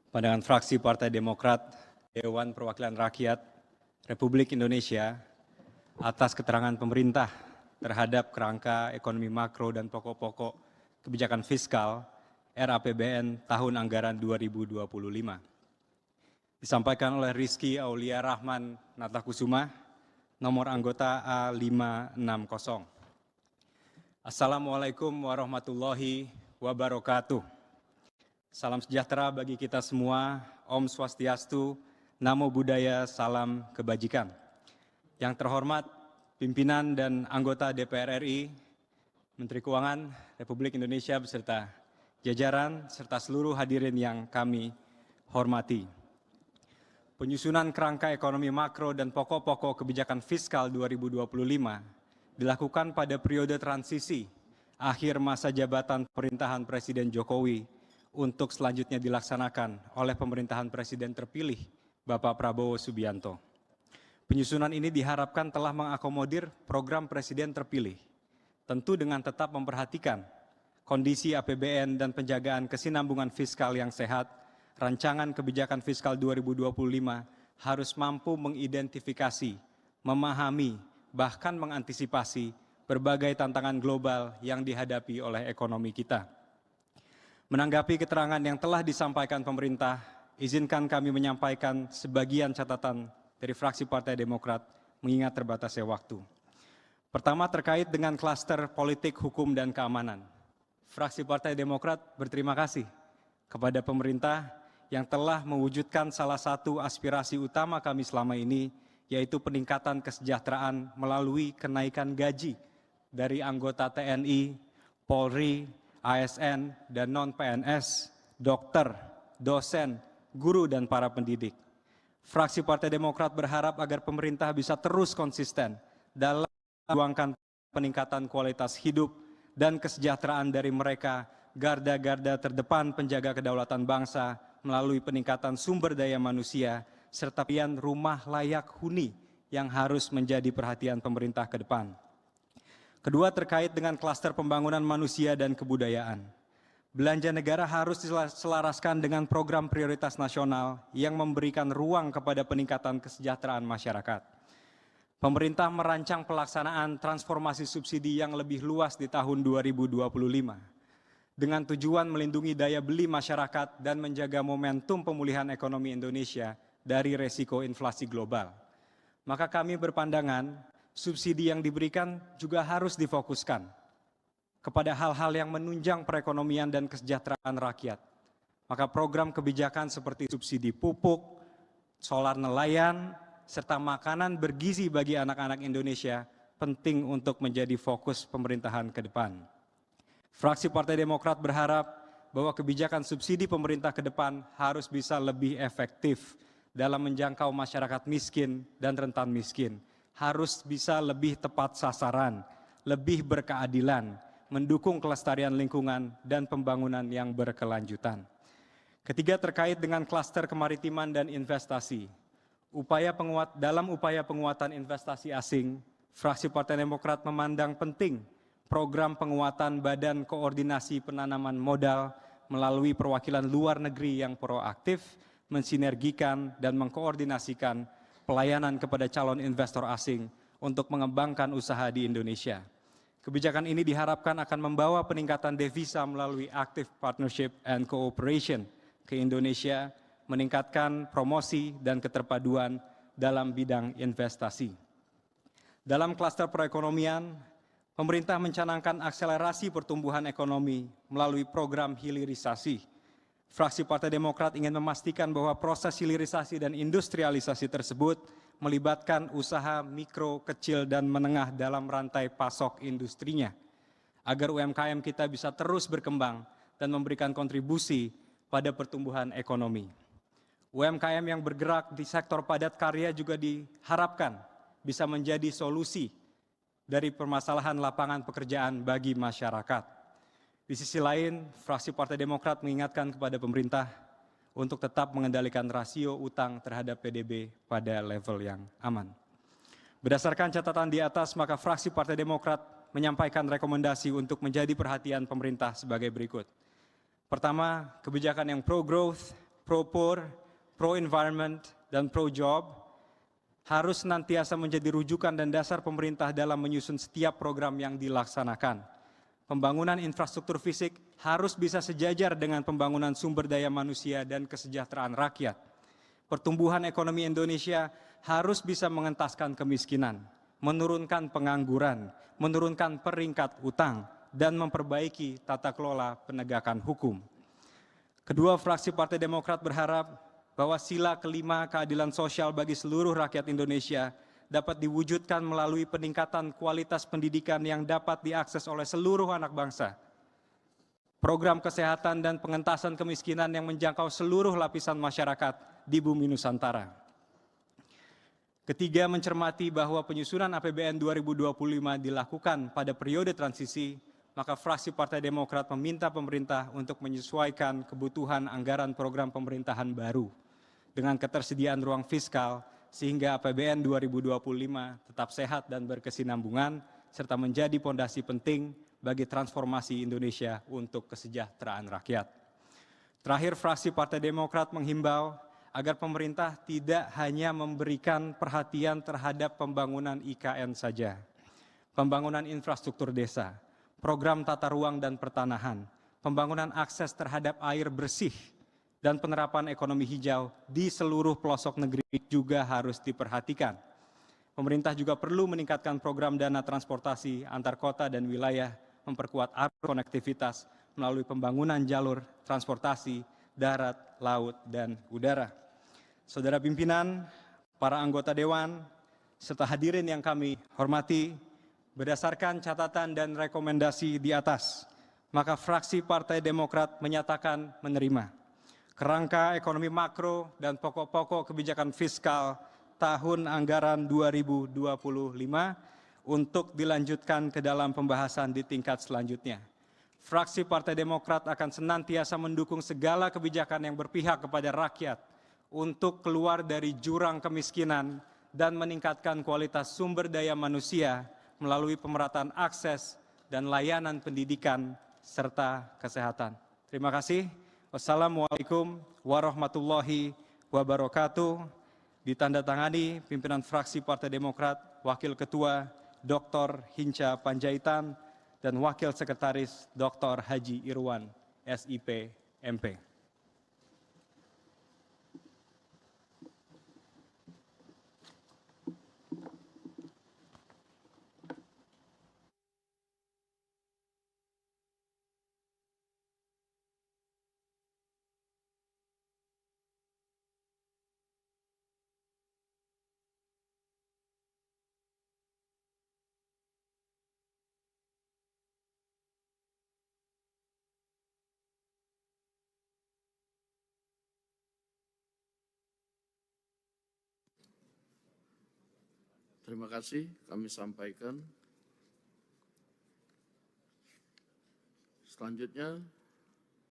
Pandangan fraksi Partai Demokrat, Dewan Perwakilan Rakyat Republik Indonesia atas keterangan pemerintah terhadap kerangka ekonomi makro dan pokok-pokok kebijakan fiskal RAPBN tahun anggaran 2025. Disampaikan oleh Rizky Aulia Rahman Natakusuma, nomor anggota A560. Assalamualaikum warahmatullahi wabarakatuh. Salam sejahtera bagi kita semua, Om Swastiastu, Namo Buddhaya, salam kebajikan. Yang terhormat, pimpinan dan anggota DPR RI, Menteri Keuangan Republik Indonesia beserta jajaran serta seluruh hadirin yang kami hormati. Penyusunan kerangka ekonomi makro dan pokok-pokok kebijakan fiskal 2025 dilakukan pada periode transisi akhir masa jabatan pemerintahan Presiden Jokowi untuk selanjutnya dilaksanakan oleh pemerintahan Presiden terpilih Bapak Prabowo Subianto. Penyusunan ini diharapkan telah mengakomodir program Presiden terpilih, tentu dengan tetap memperhatikan kondisi APBN dan penjagaan kesinambungan fiskal yang sehat. Rancangan kebijakan fiskal 2025 harus mampu mengidentifikasi, memahami, bahkan mengantisipasi berbagai tantangan global yang dihadapi oleh ekonomi kita. Menanggapi keterangan yang telah disampaikan pemerintah, izinkan kami menyampaikan sebagian catatan dari fraksi Partai Demokrat mengingat terbatasnya waktu. Pertama, terkait dengan klaster politik, hukum, dan keamanan. Fraksi Partai Demokrat berterima kasih kepada pemerintah yang telah mewujudkan salah satu aspirasi utama kami selama ini, yaitu peningkatan kesejahteraan melalui kenaikan gaji dari anggota TNI, Polri, ASN, dan non-PNS, dokter, dosen, guru, dan para pendidik. Fraksi Partai Demokrat berharap agar pemerintah bisa terus konsisten dalam memperjuangkan peningkatan kualitas hidup dan kesejahteraan dari mereka, garda-garda terdepan penjaga kedaulatan bangsa melalui peningkatan sumber daya manusia, serta pilihan rumah layak huni yang harus menjadi perhatian pemerintah ke depan. Kedua, terkait dengan klaster pembangunan manusia dan kebudayaan. Belanja negara harus diselaraskan dengan program prioritas nasional yang memberikan ruang kepada peningkatan kesejahteraan masyarakat. Pemerintah merancang pelaksanaan transformasi subsidi yang lebih luas di tahun 2025 dengan tujuan melindungi daya beli masyarakat dan menjaga momentum pemulihan ekonomi Indonesia dari resiko inflasi global. Maka kami berpandangan subsidi yang diberikan juga harus difokuskan kepada hal-hal yang menunjang perekonomian dan kesejahteraan rakyat. Maka program kebijakan seperti subsidi pupuk, solar nelayan, serta makanan bergizi bagi anak-anak Indonesia penting untuk menjadi fokus pemerintahan ke depan. Fraksi Partai Demokrat berharap bahwa kebijakan subsidi pemerintah ke depan harus bisa lebih efektif dalam menjangkau masyarakat miskin dan rentan miskin, harus bisa lebih tepat sasaran, lebih berkeadilan, mendukung kelestarian lingkungan dan pembangunan yang berkelanjutan. Ketiga, terkait dengan klaster kemaritiman dan investasi. Dalam upaya penguatan investasi asing, fraksi Partai Demokrat memandang penting program penguatan Badan Koordinasi Penanaman Modal melalui perwakilan luar negeri yang proaktif, mensinergikan dan mengkoordinasikan pelayanan kepada calon investor asing untuk mengembangkan usaha di Indonesia. Kebijakan ini diharapkan akan membawa peningkatan devisa melalui active partnership and cooperation ke Indonesia, meningkatkan promosi dan keterpaduan dalam bidang investasi. Dalam klaster perekonomian, pemerintah mencanangkan akselerasi pertumbuhan ekonomi melalui program hilirisasi. Fraksi Partai Demokrat ingin memastikan bahwa proses hilirisasi dan industrialisasi tersebut melibatkan usaha mikro, kecil, dan menengah dalam rantai pasok industrinya, agar UMKM kita bisa terus berkembang dan memberikan kontribusi pada pertumbuhan ekonomi. UMKM yang bergerak di sektor padat karya juga diharapkan bisa menjadi solusi dari permasalahan lapangan pekerjaan bagi masyarakat. Di sisi lain, fraksi Partai Demokrat mengingatkan kepada pemerintah untuk tetap mengendalikan rasio utang terhadap PDB pada level yang aman. Berdasarkan catatan di atas, maka fraksi Partai Demokrat menyampaikan rekomendasi untuk menjadi perhatian pemerintah sebagai berikut. Pertama, kebijakan yang pro-growth, pro-poor, pro-environment, dan pro-job harus senantiasa menjadi rujukan dan dasar pemerintah dalam menyusun setiap program yang dilaksanakan. Pembangunan infrastruktur fisik harus bisa sejajar dengan pembangunan sumber daya manusia dan kesejahteraan rakyat. Pertumbuhan ekonomi Indonesia harus bisa mengentaskan kemiskinan, menurunkan pengangguran, menurunkan peringkat utang, dan memperbaiki tata kelola penegakan hukum. Kedua fraksi Partai Demokrat berharap bahwa sila kelima keadilan sosial bagi seluruh rakyat Indonesia dapat diwujudkan melalui peningkatan kualitas pendidikan yang dapat diakses oleh seluruh anak bangsa. Program kesehatan dan pengentasan kemiskinan yang menjangkau seluruh lapisan masyarakat di bumi Nusantara. Ketiga, mencermati bahwa penyusunan APBN 2025 dilakukan pada periode transisi, maka fraksi Partai Demokrat meminta pemerintah untuk menyesuaikan kebutuhan anggaran program pemerintahan baru dengan ketersediaan ruang fiskal sehingga APBN 2025 tetap sehat dan berkesinambungan serta menjadi pondasi penting bagi transformasi Indonesia untuk kesejahteraan rakyat. Terakhir, fraksi Partai Demokrat menghimbau agar pemerintah tidak hanya memberikan perhatian terhadap pembangunan IKN saja, pembangunan infrastruktur desa, program tata ruang dan pertanahan, pembangunan akses terhadap air bersih, dan penerapan ekonomi hijau di seluruh pelosok negeri juga harus diperhatikan. Pemerintah juga perlu meningkatkan program dana transportasi antar kota dan wilayah, memperkuat arus konektivitas melalui pembangunan jalur transportasi darat, laut, dan udara. Saudara pimpinan, para anggota Dewan, serta hadirin yang kami hormati, berdasarkan catatan dan rekomendasi di atas, maka fraksi Partai Demokrat menyatakan menerima kerangka ekonomi makro dan pokok-pokok kebijakan fiskal tahun anggaran 2025 untuk dilanjutkan ke dalam pembahasan di tingkat selanjutnya. Fraksi Partai Demokrat akan senantiasa mendukung segala kebijakan yang berpihak kepada rakyat untuk keluar dari jurang kemiskinan dan meningkatkan kualitas sumber daya manusia melalui pemerataan akses dan layanan pendidikan serta kesehatan. Terima kasih. Wassalamualaikum warahmatullahi wabarakatuh. Ditandatangani pimpinan fraksi Partai Demokrat, Wakil Ketua Dr. Hinca Panjaitan, dan Wakil Sekretaris Dr. Haji Irwan, SIP, MP. Terima kasih kami sampaikan. Selanjutnya